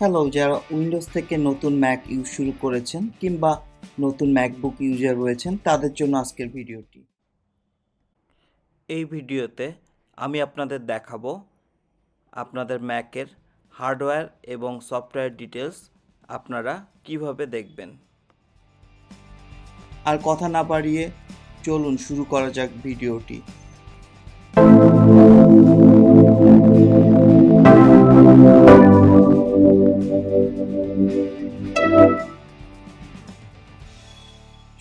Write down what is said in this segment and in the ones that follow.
Hello, যারা Windows থেকে নতুন ম্যাক ইউজ শুরু করেছেন কিংবা নতুন ম্যাকবুক ইউজার রয়েছেন তাদের জন্য আজকের ভিডিওটি। এই ভিডিওতে আমি আপনাদের দেখাবো আপনাদের ম্যাকের হার্ডওয়্যার এবং সফটওয়্যার ডিটেলস আপনারা কিভাবে দেখবেন। আর কথা না বাড়িয়ে চলুন শুরু করা যাক ভিডিওটি।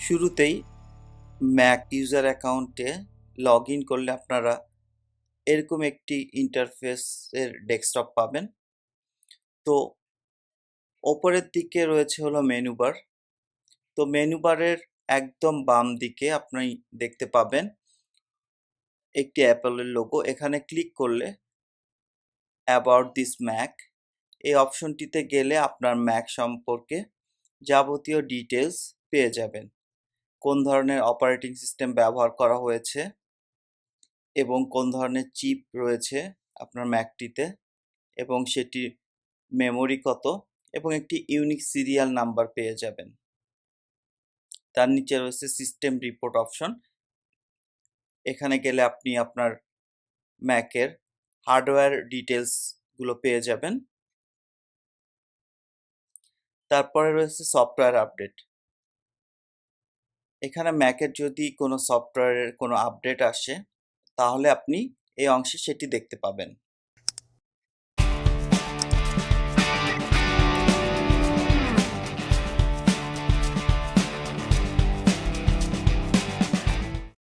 শুরুতেই ম্যাক ইউজার অ্যাকাউন্টে লগ ইন করলে আপনারা এরকম একটি ইন্টারফেসের ডেস্কটপ পাবেন। তো ওপরের দিকে রয়েছে হলো মেনু বার। তো মেনু বারের একদম বাম দিকে আপনি দেখতে পাবেন একটি অ্যাপলের লোগো। এখানে ক্লিক করলে অ্যাবাউট দিস ম্যাক এই অপশনটিতে গেলে আপনার ম্যাক সম্পর্কে যাবতীয় ডিটেলস পেয়ে যাবেন। কোন ধরনের অপারেটিং সিস্টেম ব্যবহার করা হয়েছে এবং কোন ধরনের চিপ রয়েছে আপনার ম্যাকটিতে এবং সেটির মেমোরি কত এবং একটি ইউনিক সিরিয়াল নাম্বার পেয়ে যাবেন। তার নিচে রয়েছে সিস্টেম রিপোর্ট অপশন। এখানে গেলে আপনি আপনার ম্যাকের হার্ডওয়্যার ডিটেলসগুলো পেয়ে যাবেন। তারপরে রয়েছে সফটওয়্যার আপডেট। এখানে ম্যাকের যদি কোনো সফটওয়্যারের কোনো আপডেট আসে তাহলে আপনি এই অংশে সেটি দেখতে পাবেন।